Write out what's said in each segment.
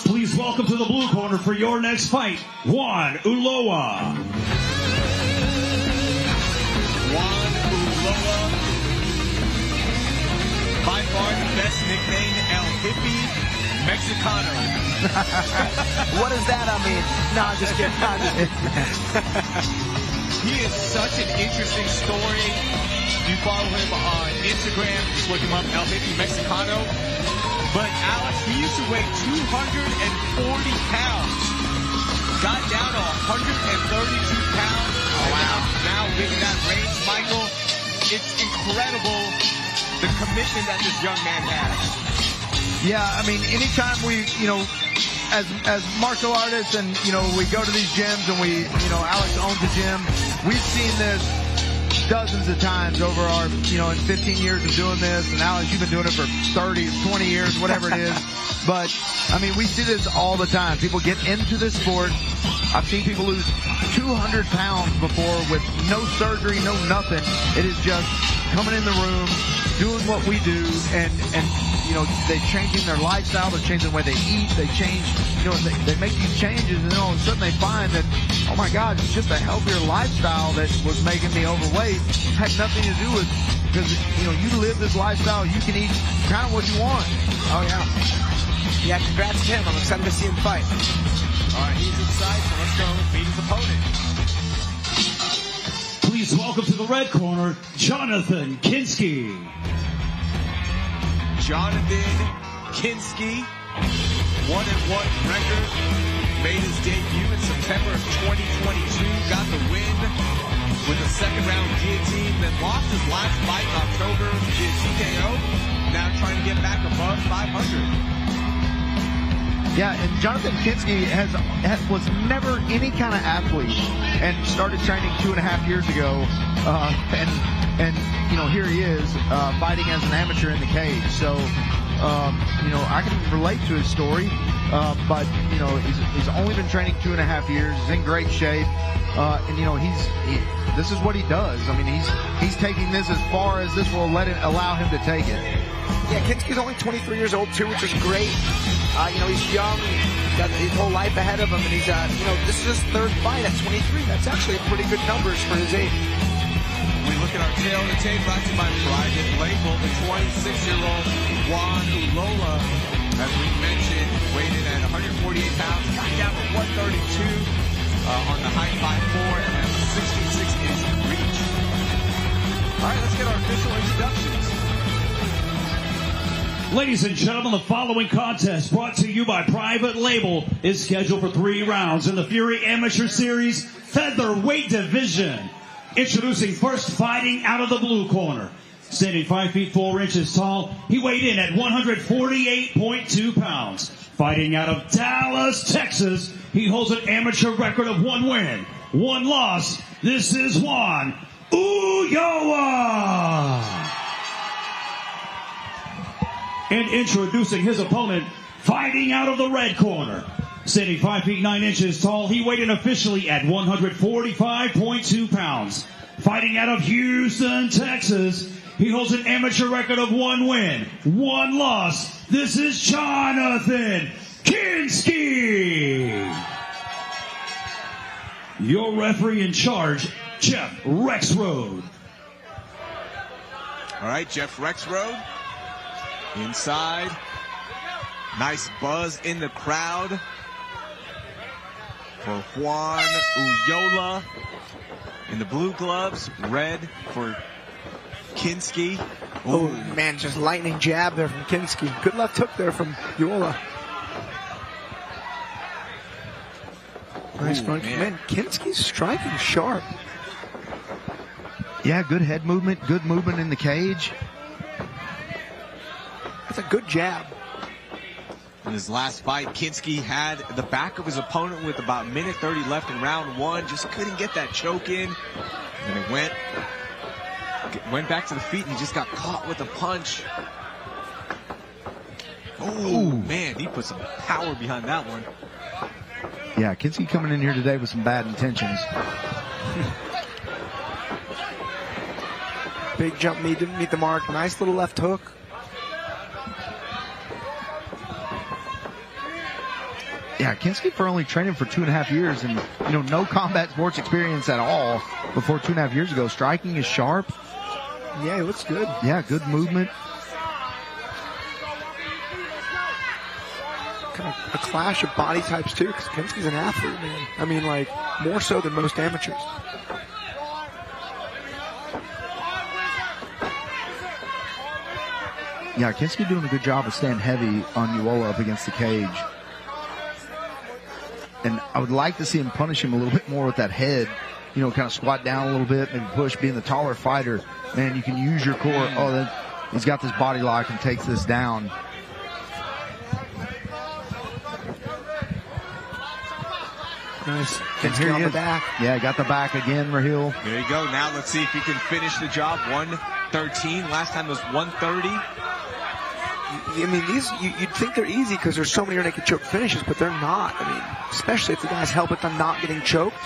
Please welcome to the blue corner for your next fight, Juan Ulloa. Juan Ulloa, by far the best nickname, El Hippie Mexicano. What does that mean? No, I'm just kidding. He is such an interesting story. You follow him on Instagram, just look him up, El Hippie Mexicano. But Alex, he used to weigh 240 pounds. Got down to 132 pounds. Oh, wow. Now within that range, Michael, it's incredible the commitment that this young man has. Yeah, I mean, anytime we, as martial artists and, we go to these gyms and we, Alex owns a gym, we've seen this dozens of times over our, in 15 years of doing this. And Alex, you've been doing it for 30, 20 years, whatever it is. But, I mean, we see this all the time. People get into this sport. I've seen people lose 200 pounds before with no surgery, no nothing. It is just coming in the room, doing what we do, and they're changing their lifestyle, they're changing the way they eat, they change, they make these changes, and then all of a sudden they find that, oh my God, it's just a healthier lifestyle that was making me overweight. It had nothing to do with, because, you live this lifestyle, you can eat kind of what you want. Oh, yeah. Yeah, congrats to him. I'm excited to see him fight. All right, he's inside, so let's go meet his opponent. Please welcome to the red corner, Jonathon Kinsky. Jonathon Kinski, 1-1 record, made his debut in September of 2022, got the win with a second-round guillotine, then lost his last fight in October via TKO, now trying to get back above 500. Yeah, and Jonathon Kinsky was never any kind of athlete and started training 2.5 years ago, and here he is fighting as an amateur in the cage. So, I can relate to his story, but he's only been training 2.5 years. He's in great shape, and this is what he does. I mean, he's taking this as far as this will allow him to take it. Yeah, Kinsky's only 23 years old too, which is great. He's young, got his whole life ahead of him, and he's, this is his third fight at 23. That's actually pretty good numbers for his age. We look at our tail of the tape brought to you by Private Label, the 26-year-old Juan Ulloa, as we mentioned, weighed in at 148 pounds, got down to 132 on the height 5'4", and has a 66-inch reach. All right, let's get our official introductions. Ladies and gentlemen, the following contest, brought to you by Private Label, is scheduled for 3 rounds in the Fury Amateur Series Featherweight Division. Introducing first, fighting out of the blue corner. Standing 5 feet 4 inches tall, he weighed in at 148.2 pounds. Fighting out of Dallas, Texas, he holds an amateur record of 1 win, 1 loss. This is Juan Ulloa. And introducing his opponent, fighting out of the red corner. Standing 5 feet 9 inches tall, he weighed in officially at 145.2 pounds. Fighting out of Houston, Texas, he holds an amateur record of 1 win, 1 loss. This is Jonathon Kinsky. Your referee in charge, Jeff Rexroad. All right, Jeff Rexroad. Inside. Nice buzz in the crowd for Juan Ulloa. In the blue gloves, red for Kinski. Oh, man, just lightning jab there from Kinski. Good left hook there from Ulloa. Nice front kick. Man, Kinski's striking sharp. Yeah, good head movement, good movement in the cage. That's a good jab. In his last fight, Kinski had the back of his opponent with about 1:30 left in round 1. Just couldn't get that choke in. And it went back to the feet, and he just got caught with a punch. Oh, man, he put some power behind that one. Yeah, Kinski coming in here today with some bad intentions. Big jump knee, didn't meet the mark. Nice little left hook. Yeah, Kinsky for only training for 2.5 years and, no combat sports experience at all before 2.5 years ago. Striking is sharp. Yeah, he looks good. Yeah, good movement. Kind of a clash of body types, too, because Kinsky's an athlete, man. I mean, like, more so than most amateurs. Yeah, Kinsky doing a good job of staying heavy on Ulloa up against the cage. And I would like to see him punish him a little bit more with that head. Kind of squat down a little bit, maybe push, being the taller fighter. Man, you can use your core. Oh, then he's got this body lock and takes this down. Nice. Kinsky on the back. Yeah, got the back again, Raheel. There you go. Now let's see if he can finish the job. 113. Last time was 130. I mean, you'd think they're easy because there's so many rear naked choke finishes, but they're not. I mean, especially if the guy's helping on not getting choked.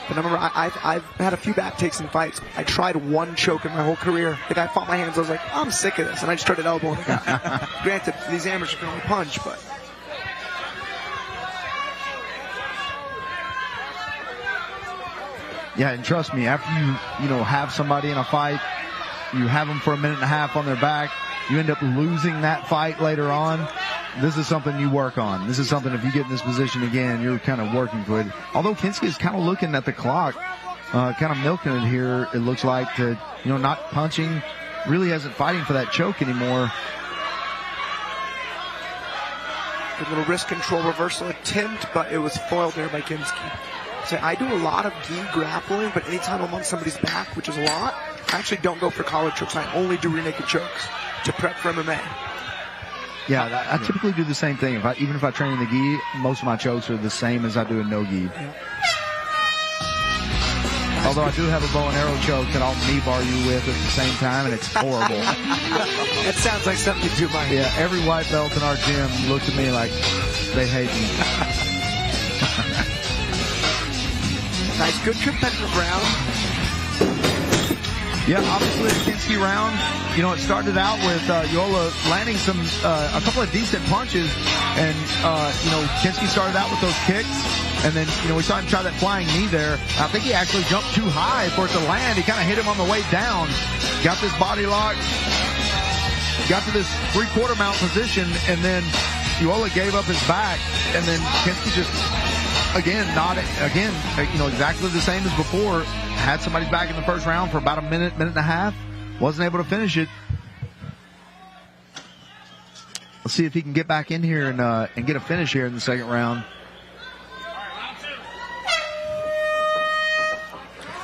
But I remember I've had a few back takes in fights. I tried one choke in my whole career. The guy fought my hands. I was like, I'm sick of this. And I just started elbowing the guy. Granted, these amateurs can only punch, but... Yeah, and trust me, after you have somebody in a fight, you have them for 1.5 minutes on their back, you end up losing that fight later on. This is something you work on. This is something, if you get in this position again, you're kind of working for it. Although Kinsky is kind of looking at the clock, kind of milking it here, it looks like, to, not punching, really isn't fighting for that choke anymore. A little wrist control reversal attempt, but it was foiled there by Kinsky. So I do a lot of gi grappling, but anytime I'm on somebody's back, which is a lot, I actually don't go for collar chokes. I only do rear naked chokes to prep for MMA. Yeah, I typically do the same thing. Even if I train in the gi, most of my chokes are the same as I do in no gi. Yeah. Although I do have a bow and arrow choke that I'll knee bar you with at the same time, and it's horrible. That sounds like something you do, Mike. Yeah, every white belt in our gym looks at me like they hate me. Nice, good competitive round. Yeah, obviously the Kinsky round, it started out with Ulloa landing a couple of decent punches, and Kinsky started out with those kicks, and then we saw him try that flying knee there. I think he actually jumped too high for it to land. He kind of hit him on the way down, got this body lock, got to this 3/4 mount position, and then Ulloa gave up his back, and then Kinsky just. Again, exactly the same as before. Had somebody's back in the first round for about a minute and a half. Wasn't able to finish it. Let's see if he can get back in here and get a finish here in the second round.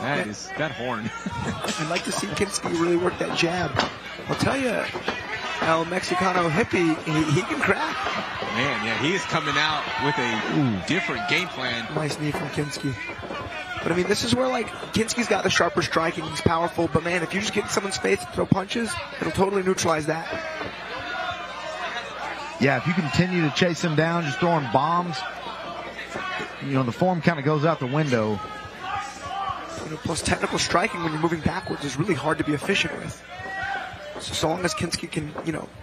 That horn. I'd like to see Kinsky really work that jab. I'll tell you, El Mexicano hippie, he can crack. Man, yeah, he is coming out with a different game plan. Nice knee from Kinsky. But, I mean, this is where, Kinsky's got the sharper striking. He's powerful. But, man, if you just get in someone's face and throw punches, it'll totally neutralize that. Yeah, if you continue to chase him down, just throwing bombs, the form kind of goes out the window. Plus technical striking when you're moving backwards is really hard to be efficient with. So long as Kinsky can,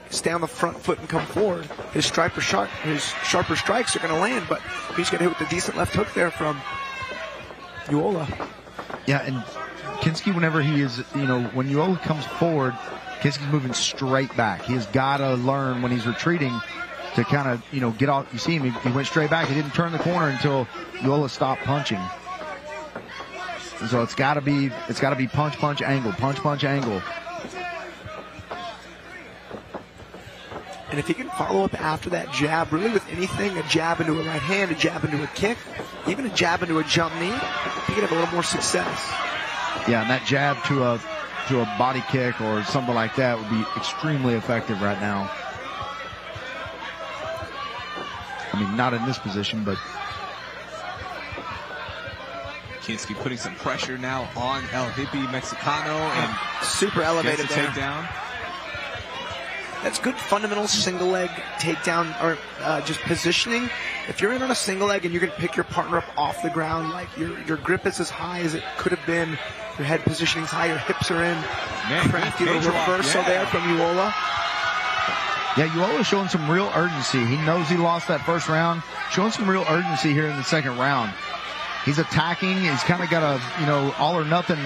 stay on the front foot and come forward, his sharper strikes are going to land, but he's going to hit with a decent left hook there from Ulloa. Yeah, and Kinsky, whenever he is, when Ulloa comes forward, Kinsky's moving straight back. He has got to learn when he's retreating to kind of, get off. You see him, he went straight back. He didn't turn the corner until Ulloa stopped punching. And so it's got to be punch, punch, angle, punch, punch, angle. And if he can follow up after that jab, really with anything, a jab into a right hand, a jab into a kick, even a jab into a jump knee, he can have a little more success. Yeah, and that jab to a body kick or something like that would be extremely effective right now. I mean, not in this position, but... Kinsky putting some pressure now on El Hippie Mexicano and super elevated there. Takedown. That's good fundamental single leg takedown or just positioning. If you're in on a single leg and you're going to pick your partner up off the ground, like your grip is as high as it could have been, your head positioning's high, your hips are in. Man, crafty little reversal there from Ulloa. Yeah, Ulloa showing some real urgency. He knows he lost that first round. Showing some real urgency here in the second round. He's attacking. He's kind of got a, all or nothing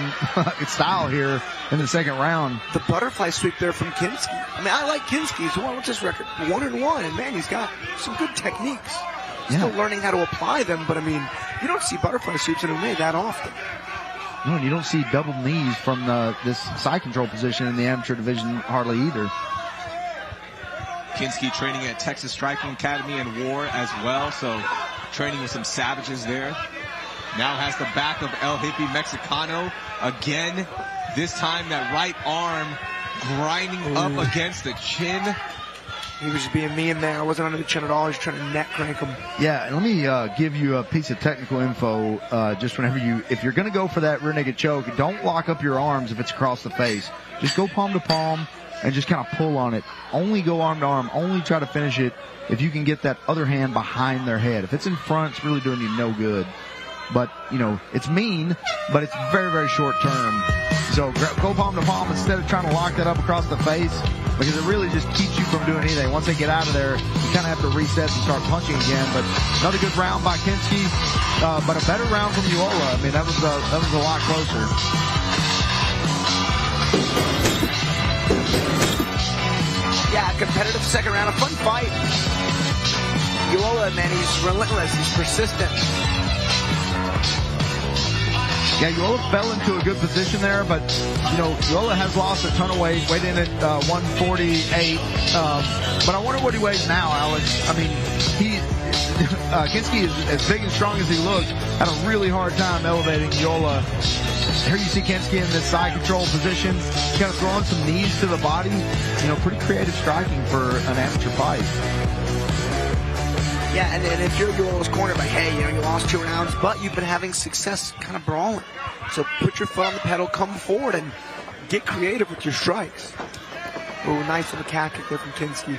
style here in the second round. The butterfly sweep there from Kinsky. I mean, I like Kinsky. What's his record? 1-1. And man, he's got some good techniques. Still learning how to apply them, but I mean, you don't see butterfly sweeps in MMA that often. No, and you don't see double knees from this side control position in the amateur division hardly either. Kinsky training at Texas Striking Academy and War as well, so training with some savages there. Now has the back of El Hippie Mexicano again. This time that right arm grinding up against the chin. He was just being mean there. I wasn't under the chin at all. He was trying to neck crank him. Yeah, and let me give you a piece of technical info. Just if you're going to go for that rear naked choke, don't lock up your arms if it's across the face. Just go palm to palm and just kind of pull on it. Only go arm to arm. Only try to finish it if you can get that other hand behind their head. If it's in front, it's really doing you no good. But, it's mean, but it's very, very short term. So go palm to palm instead of trying to lock that up across the face, because it really just keeps you from doing anything. Once they get out of there, you kind of have to reset and start punching again. But another good round by Kinsky, but a better round from Ulloa. I mean, that was a lot closer. Yeah, competitive second round, a fun fight. Ulloa, man, he's relentless, he's persistent. Yeah, Ulloa fell into a good position there, but, Ulloa has lost a ton of weight, weighed in at 148. But I wonder what he weighs now, Alex. I mean, Kinsky is as big and strong as he looks, had a really hard time elevating Ulloa. Here you see Kinsky in this side control position, kind of throwing some knees to the body. Pretty creative striking for an amateur fight. Yeah, and if you're Ulloa's corner, like, hey, you lost 2 rounds, but you've been having success kind of brawling. So put your foot on the pedal, come forward, and get creative with your strikes. Oh, nice little calf kick there from Kinsky.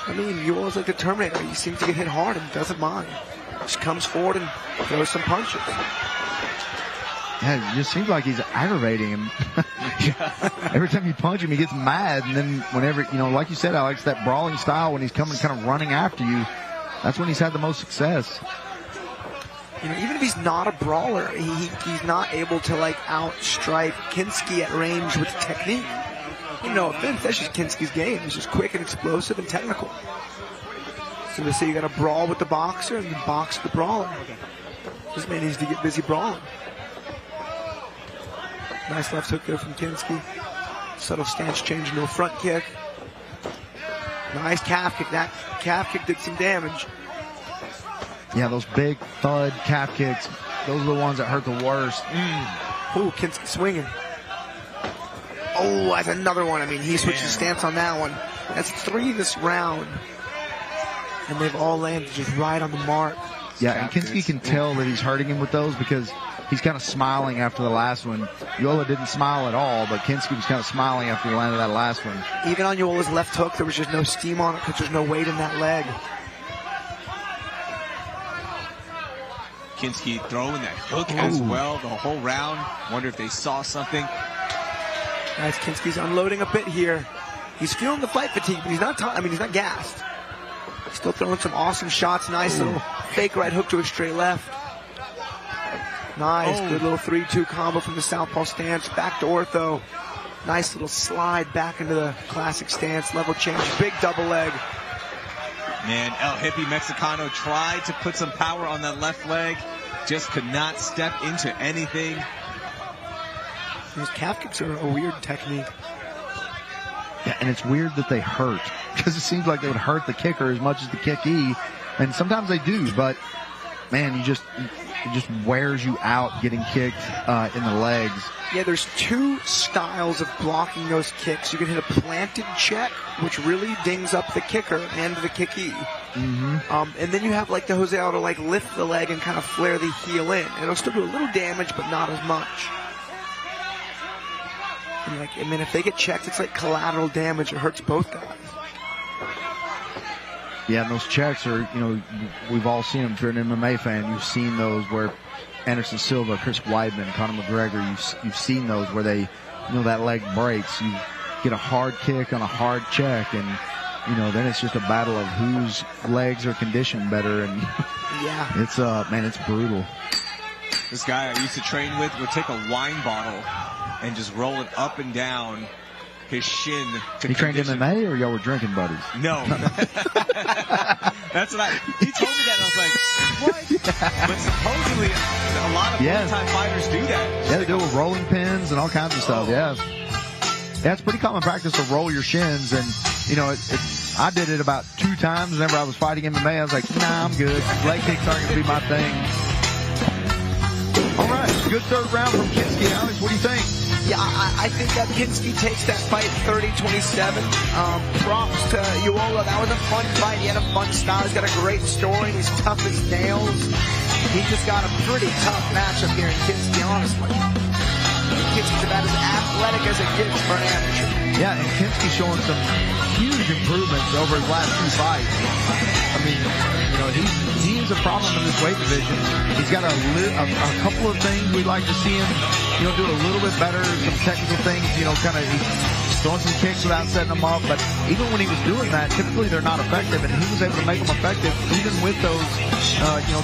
I mean, Ulloa's like the Terminator. He seems to get hit hard and doesn't mind. Just comes forward and throws some punches. Yeah, it just seems like he's aggravating him. Every time you punch him, he gets mad. And then whenever, like you said, Alex, that brawling style, when he's coming kind of running after you, that's when he's had the most success. Even if he's not a brawler, he's not able to, outstrike Kinsky at range with technique. No offense, that's just Kinsky's game. He's just quick and explosive and technical. So they say you got to brawl with the boxer and then box the brawler. This man needs to get busy brawling. Nice left hook there from Kinsky. Subtle stance change into a front kick. Nice calf kick. That calf kick did some damage. Yeah, those big thud calf kicks, those are the ones that hurt the worst. Oh, Kinsky swinging. Oh, that's another one. I mean, he switched his stance on that one. That's 3 this round. And they've all landed just right on the mark. Yeah, and Kinsky can tell that he's hurting him with those because he's kind of smiling after the last one. Ulloa didn't smile at all, but Kinsky was kind of smiling after he landed that last one. Even on Ulloa's left hook, there was just no steam on it because there's no weight in that leg. Kinsky throwing that hook as well the whole round. Wonder if they saw something. Nice, Kinsky's unloading a bit here. He's feeling the fight fatigue, but he's not he's not gassed. Still throwing some awesome shots. Nice little fake right hook to a straight left. Nice, good little 3-2 combo from the southpaw stance. Back to ortho. Nice little slide back into the classic stance. Level change, big double leg. Man, El Hippie Mexicano tried to put some power on that left leg. Just could not step into anything. These calf kicks are a weird technique. Yeah, and it's weird that they hurt, because it seems like they would hurt the kicker as much as the kickee, and sometimes they do, but man, it just wears you out getting kicked in the legs. Yeah, there's 2 styles of blocking those kicks. You can hit a planted check, which really dings up the kicker and the kickee. And then you have the Jose Aldo, lift the leg and kind of flare the heel in. It'll still do a little damage, but not as much. And if they get checked, it's like collateral damage. It hurts both guys. Yeah, and those checks are, we've all seen them. If you're an MMA fan, you've seen those where Anderson Silva, Chris Weidman, Conor McGregor, you've seen those where they, that leg breaks. You get a hard kick on a hard check, and then it's just a battle of whose legs are conditioned better, and yeah, it's it's brutal. This guy I used to train with would take a wine bottle and just roll it up and down his shin. He trained MMA, or y'all were drinking buddies? No. That's what he told me that, and I was like, what? But supposedly a lot of full-time fighters do that. Yeah, they do it with rolling pins and all kinds of stuff, yeah, it's pretty common practice to roll your shins, and, I did it about 2 times whenever I was fighting MMA. I was like, nah, I'm good. Leg kicks aren't going to be my thing. All right, good third round from Kinsky. Alex, what do you think? Yeah, I think that Kinsky takes that fight 30-27. Props to Ulloa. That was a fun fight. He had a fun style. He's got a great story. He's tough as nails. He just got a pretty tough matchup here in Kinsky, honestly. Kinsky's about as athletic as it gets for an amateur. Yeah, and Kinsky showing some huge improvements over his last 2 fights. I mean, he's a problem in this weight division. He's got a couple of things we'd like to see him, do a little bit better. Some technical things, kind of throwing some kicks without setting them up. But even when he was doing that, typically they're not effective, and he was able to make them effective even with those,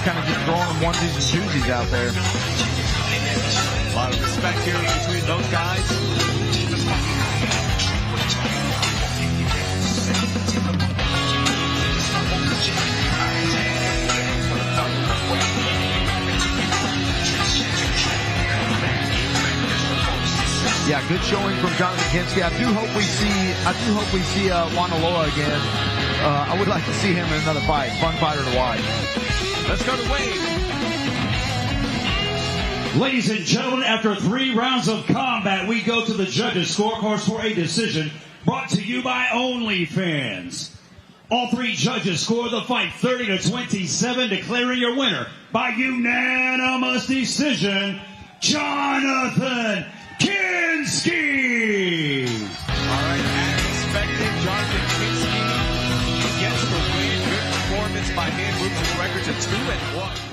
kind of just throwing them onesies and twosies out there. A lot of respect here between those guys. Yeah, good showing from Jonathon Kinsky. I do hope we see Juan Ulloa again. I would like to see him in another fight. Fun fighter to watch. Let's go to Wade. Ladies and gentlemen, after 3 rounds of combat, we go to the judges' scorecards for a decision brought to you by OnlyFans. All 3 judges scored the fight 30-27, declaring your winner by unanimous decision, Jonathon Kinsky. All right, as expected, Jonathon Kinsky gets the win. Good performance by him, moves his record to 2-1.